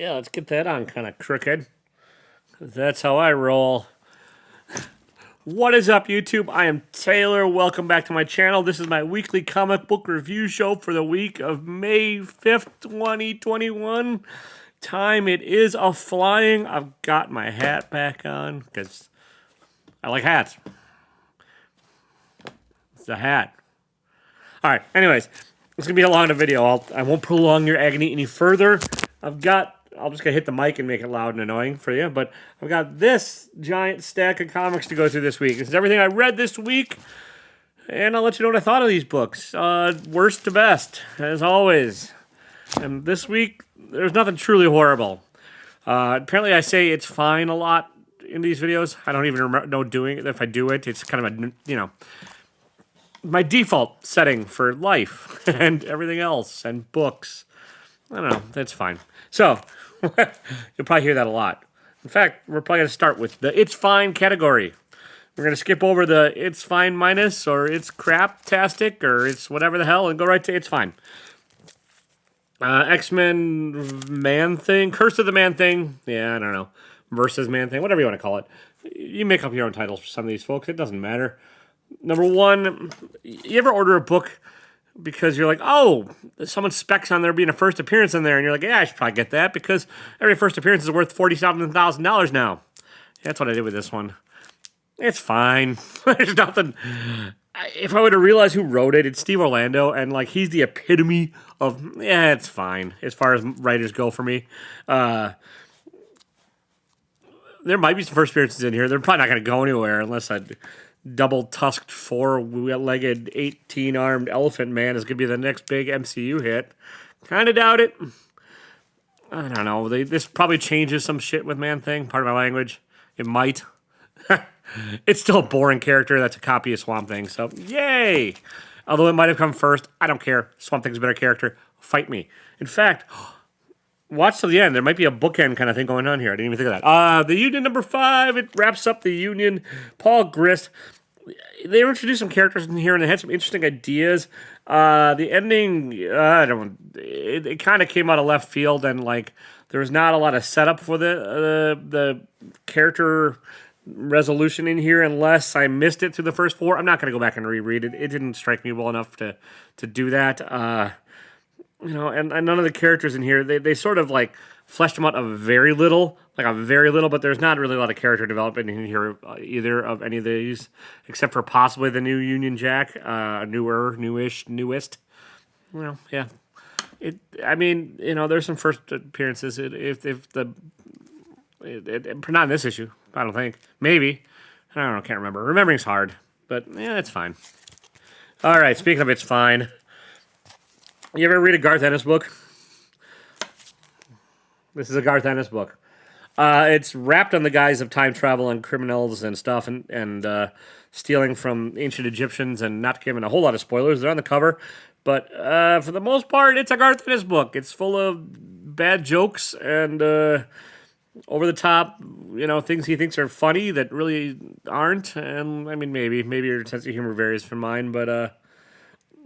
Yeah, let's get that on kind of crooked. That's how I roll. What is up, YouTube? I am Taylor. Welcome back to my channel. This is my weekly comic book review show for the week of May 5th, 2021. Time it is a-flying. I've got my hat back on because I like hats. It's a hat. All right, anyways, it's going to be a long video. I won't prolong your agony any further. I'm just going to hit the mic and make it loud and annoying for you, but I've got this giant stack of comics to go through this week. This is everything I read this week, and I'll let you know what I thought of these books. Worst to best, as always. And this week, there's nothing truly horrible. Apparently, I say it's fine a lot in these videos. I don't even know doing it. If I do it, it's kind of my default setting for life and everything else and books. I don't know. That's fine. So, you'll probably hear that a lot. In fact, we're probably going to start with the It's Fine category. We're going to skip over the It's Fine minus or It's Craptastic or It's whatever the hell and go right to It's Fine. X-Men Man-Thing, Curse of the Man-Thing. Yeah, I don't know. Versus Man-Thing, whatever you want to call it. You make up your own titles for some of these folks. It doesn't matter. Number one, you ever order a book because you're like, oh, someone's specs on there being a first appearance in there, and you're like, yeah, I should probably get that because every first appearance is worth $47,000 now. That's what I did with this one. It's fine. There's nothing. If I would have realized who wrote it, it's Steve Orlando, and like he's the epitome of, yeah, it's fine as far as writers go for me. There might be some first appearances in here. They're probably not going to go anywhere unless I double-tusked, four-legged, 18-armed elephant man is going to be the next big MCU hit. Kind of doubt it. I don't know. This probably changes some shit with Man-Thing, part of my language. It might. It's still a boring character that's a copy of Swamp Thing, so yay! Although it might have come first, I don't care. Swamp Thing's a better character. Fight me. In fact, watch till the end. There might be a bookend kind of thing going on here. I didn't even think of that. The Union number 5, it wraps up the Union. Paul Grist. They introduced some characters in here, and they had some interesting ideas. The ending, it kind of came out of left field, and like there was not a lot of setup for the character resolution in here unless I missed it through the first 4. I'm not going to go back and reread it. It didn't strike me well enough to do that. And none of the characters in here, they sort of like fleshed them out a very little, but there's not really a lot of character development in here either of any of these, except for possibly the new Union Jack, newest. Well, yeah. There's some first appearances. Not in this issue, I don't think. Maybe. I don't know, can't remember. Remembering's hard, but yeah, it's fine. All right, speaking of It's Fine. You ever read a Garth Ennis book? This is a Garth Ennis book. It's wrapped on the guise of time travel and criminals and stuff and stealing from ancient Egyptians and not giving a whole lot of spoilers. They're on the cover. But for the most part, it's a Garth Ennis book. It's full of bad jokes and over the top, things he thinks are funny that really aren't. And I mean, maybe your sense of humor varies from mine, but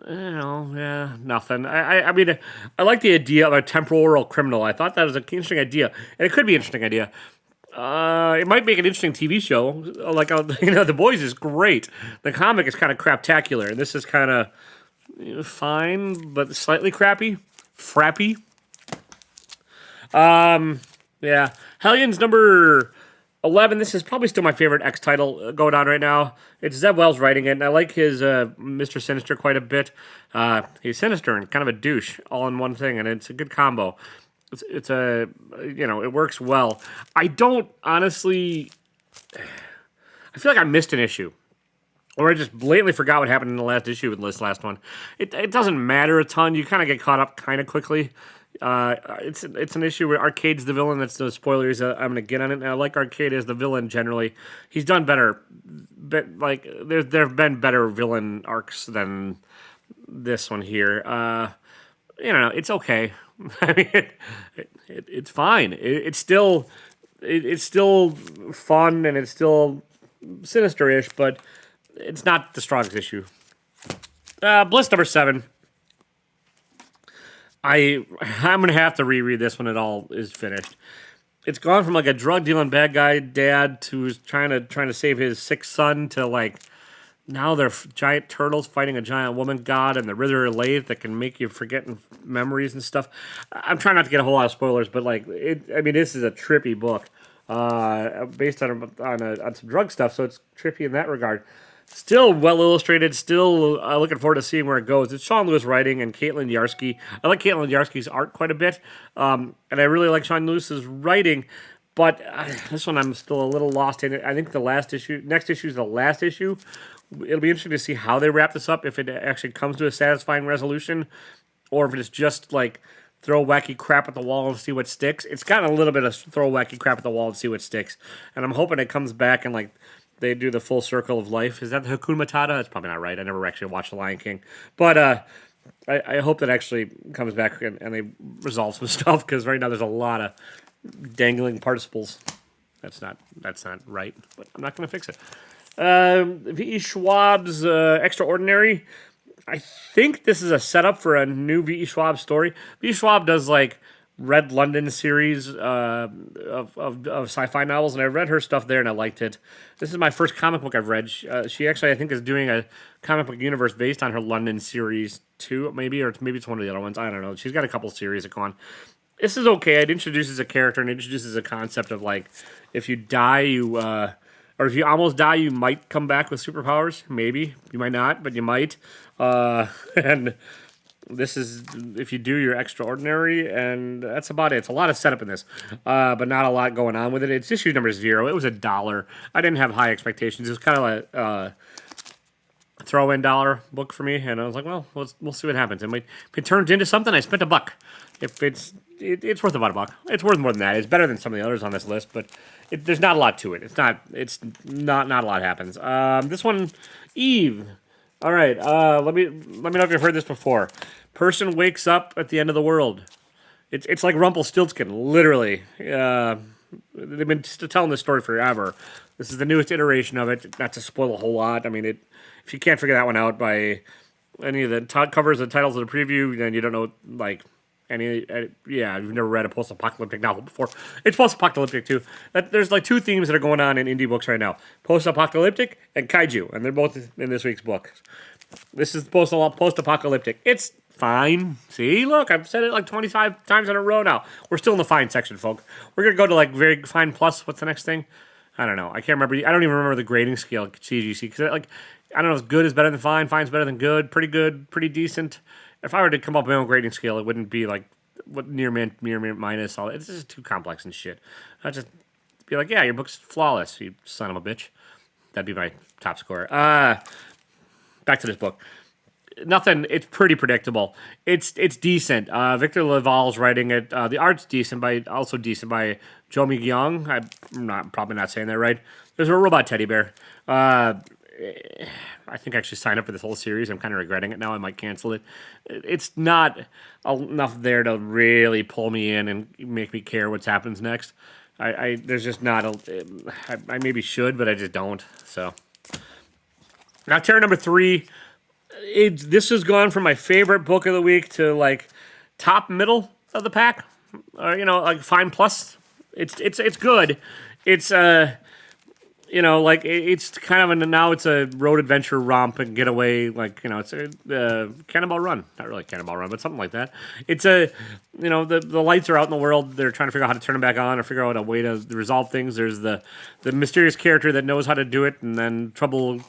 nothing. I mean, I like the idea of a temporal criminal. I thought that was an interesting idea, and it could be an interesting idea. It might make an interesting TV show. Like, The Boys is great. The comic is kind of craptacular, and this is kind of fine, but slightly crappy. Frappy. Yeah. Hellions number 11. This is probably still my favorite X title going on right now. It's Zeb Wells writing it, and I like his Mr. Sinister quite a bit. He's sinister and kind of a douche all in one thing, and it's a good combo. It works well. I don't honestly. I feel like I missed an issue, or I just blatantly forgot what happened in the last issue with this last one. It doesn't matter a ton. You kind of get caught up kind of quickly. It's an issue where Arcade's the villain. That's the spoilers I'm going to get on it. And I like Arcade as the villain generally. He's done better. But like there have been better villain arcs than this one here. It's okay. I mean, it's fine. It's still fun and it's still sinister-ish, but it's not the strongest issue. Bliss number 7. I'm gonna have to reread this when it all is finished. It's gone from like a drug dealing bad guy dad to who's trying to save his sick son to like now they're giant turtles fighting a giant woman god and the Ritter lathe that can make you forget memories and stuff. I'm trying not to get a whole lot of spoilers, but like I mean, this is a trippy book, based on some drug stuff, so it's trippy in that regard. Still well illustrated. Still looking forward to seeing where it goes. It's Sean Lewis writing and Caitlin Yarsky. I like Caitlin Yarsky's art quite a bit, and I really like Sean Lewis's writing. But this one I'm still a little lost in it. I think next issue is the last issue. It'll be interesting to see how they wrap this up. If it actually comes to a satisfying resolution, or if it's just like throw wacky crap at the wall and see what sticks. It's got a little bit of throw wacky crap at the wall and see what sticks, and I'm hoping it comes back and like they do the full circle of life. Is that the Hakuna Matata? That's probably not right. I never actually watched The Lion King. But I hope that actually comes back and they resolve some stuff, because right now there's a lot of dangling participles. That's not right, but I'm not going to fix it. V.E. Schwab's Extraordinary. I think this is a setup for a new V.E. Schwab story. V.E. Schwab does like Red London series of sci-fi novels, and I read her stuff there, and I liked it. This is my first comic book I've read. She actually, I think, is doing a comic book universe based on her London series too, maybe it's one of the other ones. I don't know. She's got a couple series that go on. This is okay. It introduces a character and introduces a concept of like, if you die, or if you almost die, you might come back with superpowers. Maybe you might not, but you might. And this is, if you do, you're extraordinary, and that's about it. It's a lot of setup in this, but not a lot going on with it. It's issue number 0. It was $1. I didn't have high expectations. It was kind of like a throw-in dollar book for me, and I was like, well, we'll see what happens. And if it turns into something, I spent $1. If it's worth about $1. It's worth more than that. It's better than some of the others on this list, but there's not a lot to it. It's not a lot happens. This one, Eve. All right, let me know if you've heard this before. Person wakes up at the end of the world. It's like Rumpelstiltskin, literally. They've been telling this story forever. This is the newest iteration of it. Not to spoil a whole lot. I mean, if you can't figure that one out by any of the covers and titles of the preview, then you don't know like you've never read a post-apocalyptic novel before. It's post-apocalyptic too. There's like two themes that are going on in indie books right now: post-apocalyptic and kaiju, and they're both in this week's book. This is post-apocalyptic. It's fine. See, look, I've said it like 25 times in a row now. We're still in the fine section, folk. We're gonna go to like very fine plus. What's the next thing? I don't know. I can't remember. I don't even remember the grading scale CGC, because like I don't know if good is better than fine, fine's better than good, pretty decent. If I were to come up with my own grading scale, it wouldn't be like what near minus. It's just too complex and shit. I'd just be like, yeah, your book's flawless, you son of a bitch. That'd be my top score. Back to this book. Nothing. It's pretty predictable. It's decent. Victor Laval's writing it. The art's decent, also decent by Joe Myung. I'm probably not saying that right. There's a robot teddy bear. I think I should sign up for this whole series. I'm kind of regretting it now. I might cancel it. It's not enough there to really pull me in and make me care what happens next. There's just not I maybe should, but I just don't. So now, Terror number 3. This has gone from my favorite book of the week to like top middle of the pack, or like fine plus. It's good. It's like it's kind of now it's a road adventure romp and getaway, like it's a Cannonball Run, not really Cannonball Run, but something like that. It's the lights are out in the world. They're trying to figure out how to turn them back on or figure out a way to resolve things. There's the mysterious character that knows how to do it, and then trouble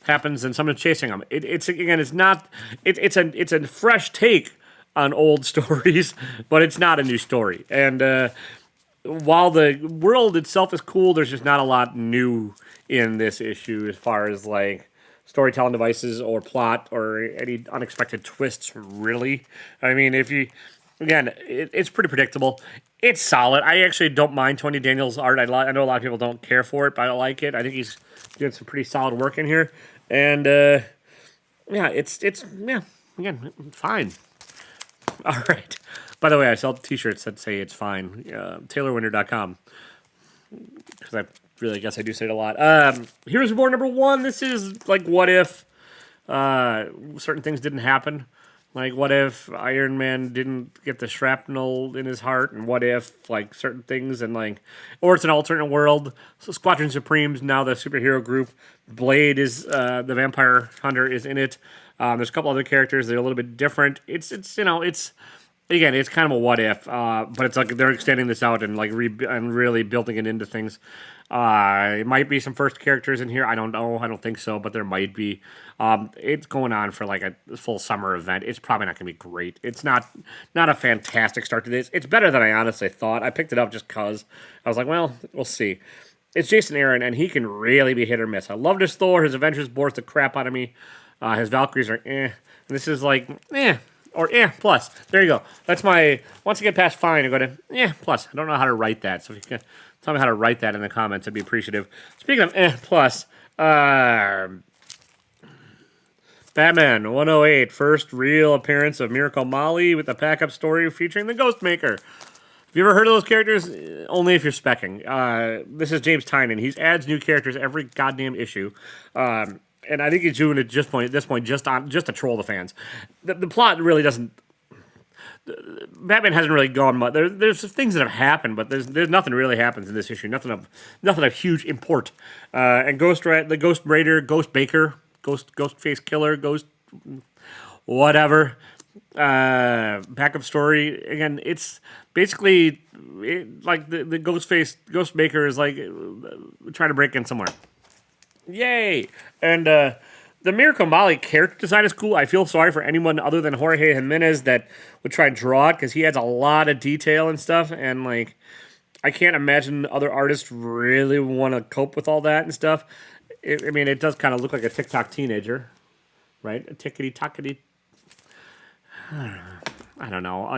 happens and someone's chasing them. It's a fresh take on old stories, but it's not a new story. And while the world itself is cool, there's just not a lot new in this issue as far as like storytelling devices or plot or any unexpected twists, really. I mean, it's pretty predictable. It's solid. I actually don't mind Tony Daniel's art. I know a lot of people don't care for it, but I like it. I think he's doing some pretty solid work in here. And again, fine. All right. By the way, I sell T-shirts that say it's fine. TaylorWinter.com. Because I really guess I do say it a lot. Heroes Reborn number 1. This is like what if certain things didn't happen. Like, what if Iron Man didn't get the shrapnel in his heart? And what if, like, certain things and, like, or it's an alternate world. So Squadron Supreme's now the superhero group. Blade is, the vampire hunter is in it. There's a couple other characters that are a little bit different. It's again, it's kind of a what if, but it's like they're extending this out and, like, and really building it into things. It might be some first characters in here. I don't know. I don't think so, but there might be. It's going on for like a full summer event. It's probably not going to be great. It's not a fantastic start to this. It's better than I honestly thought. I picked it up just because I was like, well, we'll see. It's Jason Aaron, and he can really be hit or miss. I loved his Thor. His Avengers bores the crap out of me. His Valkyries are eh. And this is like or plus. There you go. That's my, once I get past fine, I go to plus. I don't know how to write that, so if you can tell me how to write that in the comments, I'd be appreciative. Speaking of plus, Batman 108, first real appearance of Miracle Molly with the pack-up story featuring the Ghostmaker. Have you ever heard of those characters? Only if you're specking. This is James Tynion. He adds new characters every goddamn issue. And I think he's doing it just at this point just to troll the fans. The plot really doesn't. Batman hasn't really gone much. There's things that have happened, but there's nothing really happens in this issue. Nothing of huge import. And the Ghost Raider, Ghost Baker, Ghost Face Killer, Ghost whatever. Backup story again. It's basically like the Ghost Baker is like trying to break in somewhere. Yay! And the Miracle Molly character design is cool. I feel sorry for anyone other than Jorge Jimenez that would try and draw it because he adds a lot of detail and stuff. And like, I can't imagine other artists really want to cope with all that and stuff. It does kind of look like a TikTok teenager, right? A tickety-tockety. I don't know.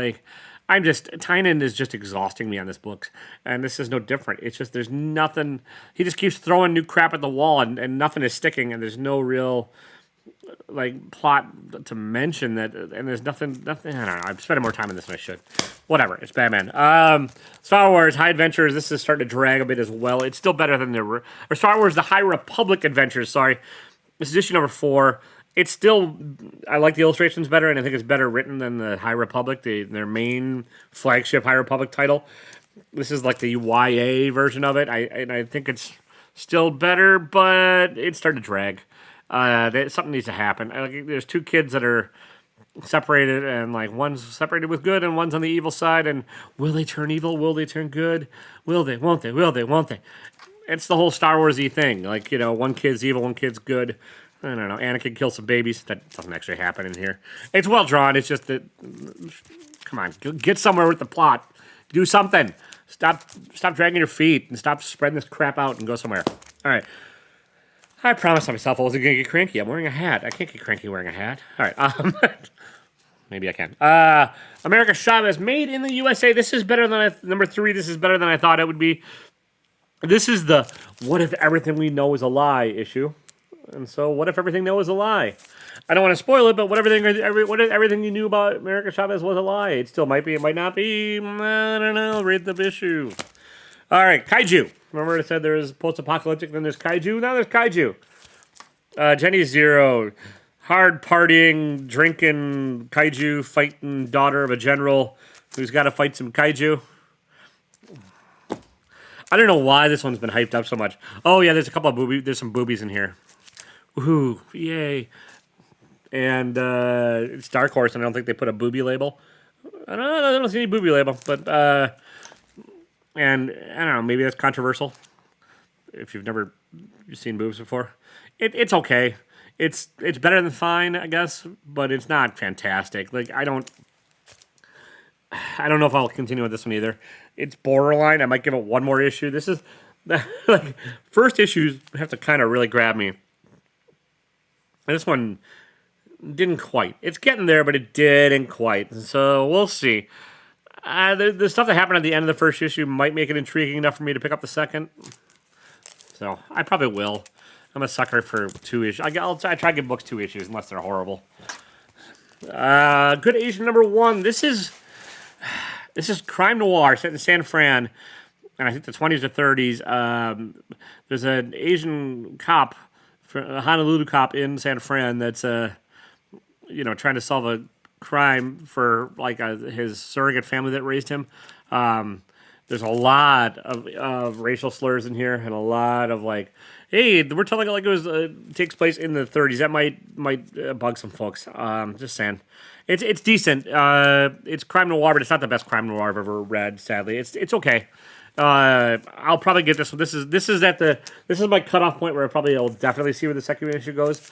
Tynion is just exhausting me on this book, and this is no different. It's just there's nothing. He just keeps throwing new crap at the wall, and nothing is sticking, and there's no real like plot to mention that, and there's nothing. I don't know. I'm spending more time on this than I should. Whatever. It's Batman. Star Wars High Adventures. This is starting to drag a bit as well. It's still better than or Star Wars: The High Republic Adventures. Sorry, this is issue number 4. It's still, I like the illustrations better, and I think it's better written than the High Republic, their main flagship High Republic title. This is like the YA version of it. I think it's still better, but it's starting to drag. Something needs to happen. There's 2 kids that are separated, and like one's separated with good, and one's on the evil side. And will they turn evil? Will they turn good? Will they? Won't they? Will they? Won't they? It's the whole Star Wars-y thing. Like, one kid's evil, one kid's good. I don't know. Anakin kills some babies. That doesn't actually happen in here. It's well drawn. It's just that, come on, get somewhere with the plot. Do something. Stop dragging your feet and stop spreading this crap out and go somewhere. All right. I promised myself I wasn't going to get cranky. I'm wearing a hat. I can't get cranky wearing a hat. All right. Maybe I can. America Chavez, made in the USA. This is better than number 3. This is better than I thought it would be. This is the what if everything we know is a lie issue. And so, what if everything that was a lie? I don't want to spoil it, but what if everything you knew about America Chavez was a lie? It still might be, it might not be. I don't know. Read the issue. All right, Kaiju. Remember I said there is post-apocalyptic, then there's Kaiju? Now there's Kaiju. Jenny Zero. Hard partying, drinking, Kaiju fighting daughter of a general who's got to fight some Kaiju. I don't know why this one's been hyped up so much. Oh, yeah, there's a couple of boobies. There's some boobies in here. Woohoo, yay. And it's Dark Horse, and I don't think they put a booby label. I don't see any booby label, but, and I don't know, maybe that's controversial if you've never seen boobs before. It's okay. It's better than fine, I guess, but it's not fantastic. Like, I don't know if I'll continue with this one either. It's borderline. I might give it one more issue. This is, like, first issues have to kind of really grab me. And this one didn't quite. It's getting there, but it didn't quite. So we'll see. The stuff that happened at the end of the first issue might make it intriguing enough for me to pick up the second. So I probably will. I'm a sucker for 2 issues. I'll try to give books 2 issues unless they're horrible. Good Asian number 1. This is crime noir set in San Fran, and I think the 20s or 30s. There's an Asian cop, a Honolulu cop in San Fran that's trying to solve a crime for like his surrogate family that raised him. There's a lot of racial slurs in here, and a lot of like, hey, we're telling it like it was takes place in the 30s. That might bug some folks. Just saying, it's decent. It's crime noir, but it's not the best crime noir I've ever read. Sadly, it's okay. I'll probably get this one. This is my cutoff point where I probably will definitely see where the second issue goes.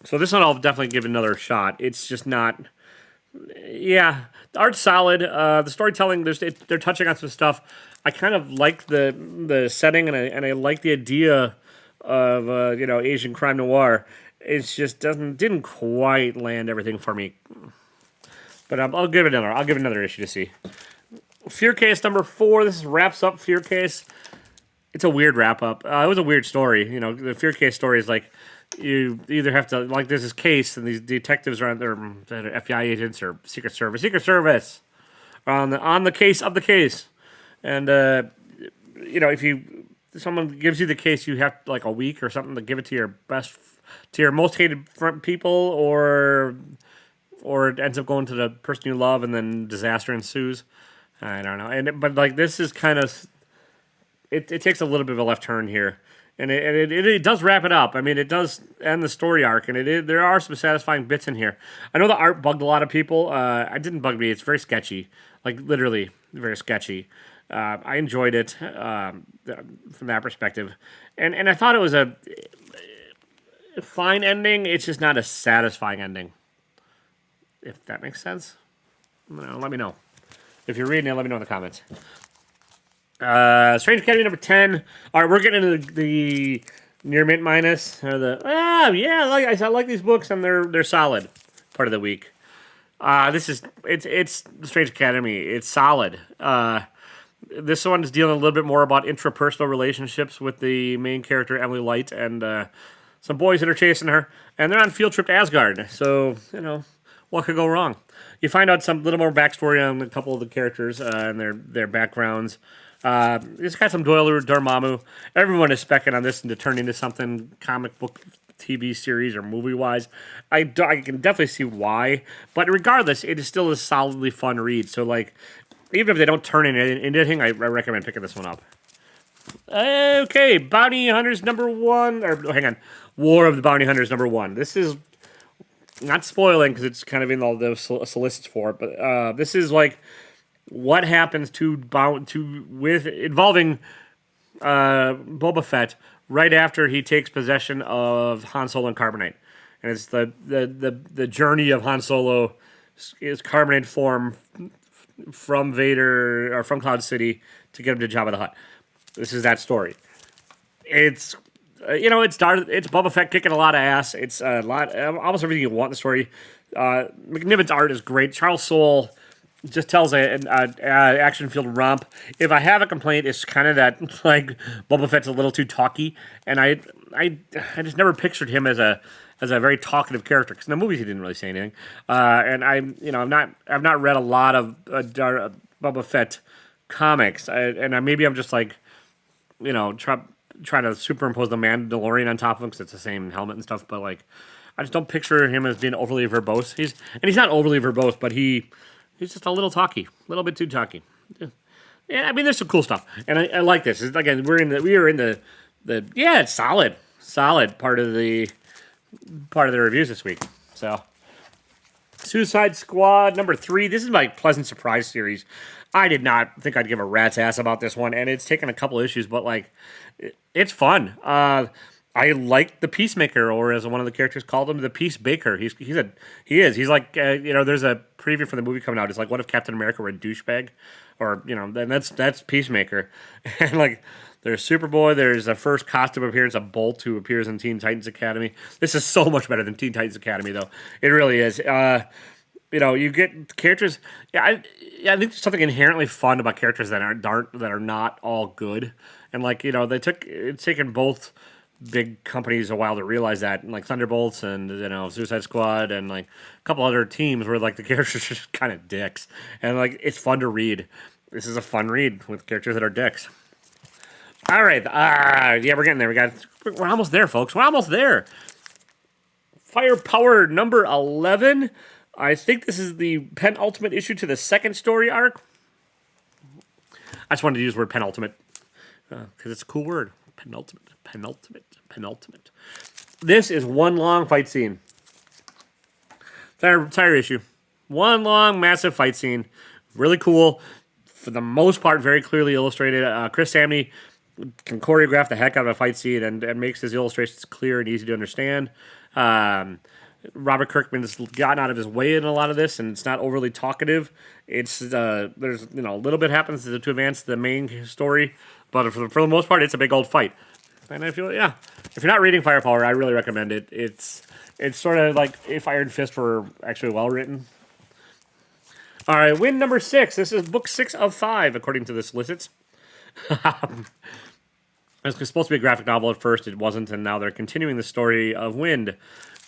So this one I'll definitely give another shot. It's just not. Yeah, the art's solid. The storytelling, they're touching on some stuff. I kind of like the setting, and I like the idea of Asian crime noir. It's just didn't quite land everything for me. But I'll give it another issue to see. Fear Case number 4. This wraps up Fear Case. It's a weird wrap up. It was a weird story. The Fear Case story is like, you either have to, like, there's this case, and these detectives are FBI agents or Secret Service, are on the case of the case, and if someone gives you the case, you have like a week or something to give it to your most hated people, or it ends up going to the person you love, and then disaster ensues. I don't know, but like this is kind of, it takes a little bit of a left turn here. And it does wrap it up. I mean, it does end the story arc, and there are some satisfying bits in here. I know the art bugged a lot of people. It didn't bug me. It's very sketchy, like literally very sketchy. I enjoyed it from that perspective, and I thought it was a fine ending. It's just not a satisfying ending. If that makes sense, let me know. If you're reading it, let me know in the comments. Strange Academy number 10. All right, we're getting into the near mint minus. Or I like these books, and they're solid. Part of the week. It's Strange Academy. It's solid. This one is dealing a little bit more about intrapersonal relationships with the main character Emily Light and some boys that are chasing her, and they're on field trip to Asgard. So what could go wrong? You find out some little more backstory on a couple of the characters and their backgrounds. It's got some Doyle or Dormammu. Everyone is specking on this and to turn into something comic book, TV series, or movie-wise. I can definitely see why. But regardless, it is still a solidly fun read. So, like, even if they don't turn into anything, I recommend picking this one up. Okay, Bounty Hunters number 1. Hang on. War of the Bounty Hunters number 1. This is not spoiling because it's kind of in all the solicits for it. But this is like what happens involving Boba Fett right after he takes possession of Han Solo and Carbonite, and it's the journey of Han Solo is Carbonite form from Vader or from Cloud City to get him to Jabba the Hutt. This is that story. It's it's Boba Fett kicking a lot of ass. It's a lot, almost everything you want in the story. McNiven's art is great. Charles Soule just tells an action-filled romp. If I have a complaint, it's kind of that, like, Boba Fett's a little too talky, and I just never pictured him as a very talkative character, because in the movies he didn't really say anything. And I've not read a lot of Boba Fett comics, maybe I'm just like, trying to superimpose the Mandalorian on top of him because it's the same helmet and stuff, but like, I just don't picture him as being overly verbose. He's not overly verbose, but he's just a little talky, a little bit too talky. Yeah, I mean, there's some cool stuff, and I like this. Again, we are in the it's solid part of the reviews this week. So, Suicide Squad number 3. This is my pleasant surprise series. I did not think I'd give a rat's ass about this one, and it's taken a couple issues, but like, it's fun. I like the Peacemaker, or as one of the characters called him, the Peace Baker. He's like, there's a preview for the movie coming out. It's like, what if Captain America were a douchebag? Or, then that's Peacemaker. And like, there's Superboy, there's a first costume appearance of Bolt, who appears in Teen Titans Academy. This is so much better than Teen Titans Academy, though. It really is. You get characters. I think there's something inherently fun about characters that are not all good. And like, it's taken both big companies a while to realize that, and like Thunderbolts and Suicide Squad and like a couple other teams where like the characters are just kind of dicks, and like it's fun to read. This is a fun read with characters that are dicks. All right, we're getting there. We're almost there, folks. We're almost there. Firepower number 11. I think this is the penultimate issue to the second story arc. I just wanted to use the word penultimate because it's a cool word. Penultimate, penultimate, penultimate. This is one long fight scene. Entire issue. One long, massive fight scene. Really cool. For the most part, very clearly illustrated. Chris Samney can choreograph the heck out of a fight scene and makes his illustrations clear and easy to understand. Robert Kirkman's gotten out of his way in a lot of this, and it's not overly talkative. It's there's a little bit happens to advance the main story, but for the most part, it's a big old fight. And if you're not reading Firepower, I really recommend it. It's sort of like if Iron Fist were actually well written. All right, win number 6. This is book 6 of 5, according to the solicits. It was supposed to be a graphic novel at first. It wasn't, and now they're continuing the story of Wind.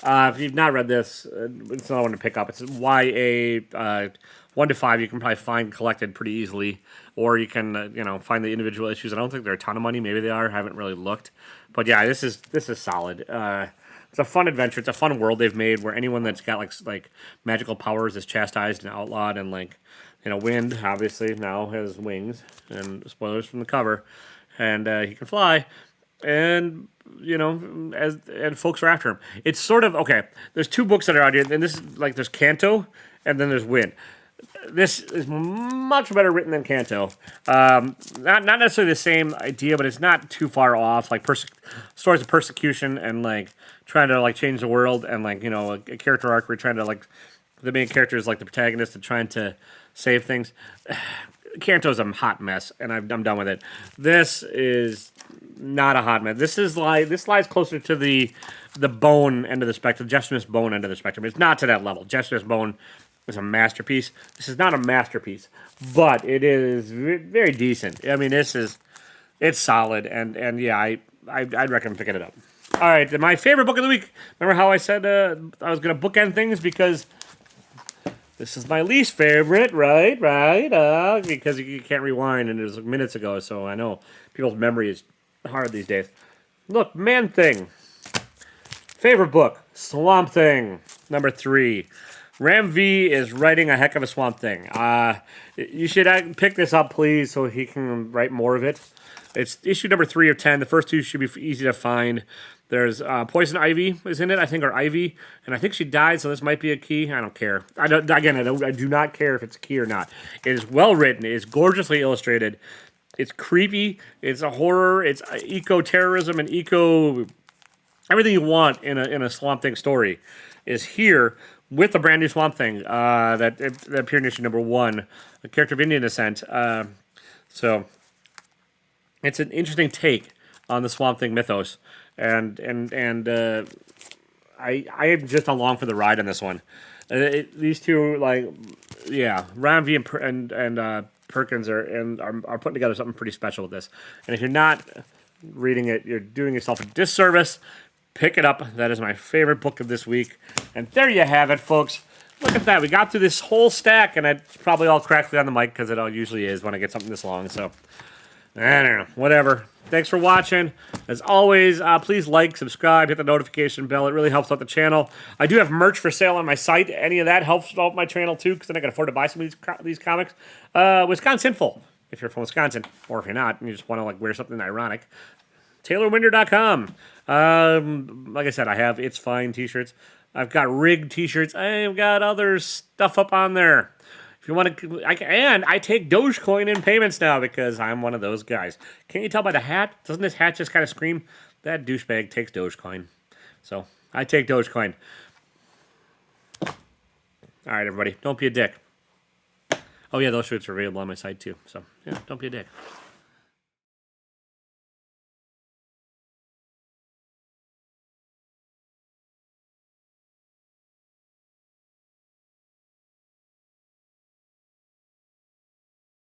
If you've not read this, it's another one to pick up. It's YA 1 to 5. You can probably find collected pretty easily, or you can find the individual issues. I don't think they're a ton of money. Maybe they are. I haven't really looked, but yeah, this is solid. It's a fun adventure. It's a fun world they've made where anyone that's got like magical powers is chastised and outlawed, and Wind obviously now has wings, and spoilers from the cover, and he can fly, and and folks are after him. It's sort of okay. There's 2 books that are out here, and this is there's Kanto, and then there's Wind. This is much better written than Kanto. Not necessarily the same idea, but it's not too far off. Like stories of persecution and trying to change the world, and a character arc where you're trying to the main character is the protagonist and trying to save things. Kanto's a hot mess, and I'm done with it. This is not a hot mess. This lies closer to the Bone end of the spectrum, Jeff Smith's Bone end of the spectrum. It's not to that level. Jeff Smith's Bone is a masterpiece. This is not a masterpiece, but it is very decent. I mean, it's solid, and yeah, I'd recommend picking it up. All right, my favorite book of the week. Remember how I said I was going to bookend things because this is my least favorite, right? Because you can't rewind, and it was minutes ago, so I know people's memory is hard these days. Look, Man-Thing. Favorite book, Swamp Thing, number 3. Ram V is writing a heck of a Swamp Thing. You should pick this up, please, so he can write more of it. It's issue number 3 of 10. The first 2 should be easy to find. There's Poison Ivy is in it, I think, or Ivy, and I think she died, so this might be a key. I don't care. I do not care if it's a key or not. It is well written. It is gorgeously illustrated. It's creepy. It's a horror. It's eco-terrorism and everything you want in a Swamp Thing story is here with a brand new Swamp Thing that appeared in issue number 1, a character of Indian descent. So it's an interesting take on the Swamp Thing mythos, and I am just along for the ride on this one. These two, Ram V and Perkins are putting together something pretty special with this. And if you're not reading it, you're doing yourself a disservice. Pick it up. That is my favorite book of this week. And there you have it, folks. Look at that. We got through this whole stack, and it's probably all crackly on the mic because it all usually is when I get something this long. So, I don't know. Whatever. Thanks for watching. As always, please like, subscribe, hit the notification bell. It really helps out the channel. I do have merch for sale on my site. Any of that helps out my channel, too, because then I can afford to buy some of these comics. Wisconsinful, if you're from Wisconsin, or if you're not and you just want to wear something ironic. TaylorWinder.com. Like I said, I have It's Fine t-shirts. I've got Rig t-shirts. I've got other stuff up on there. If you want to, I take Dogecoin in payments now because I'm one of those guys. Can't you tell by the hat? Doesn't this hat just kind of scream? That douchebag takes Dogecoin. So I take Dogecoin. All right, everybody, don't be a dick. Oh yeah, those shirts are available on my site too. So yeah, don't be a dick.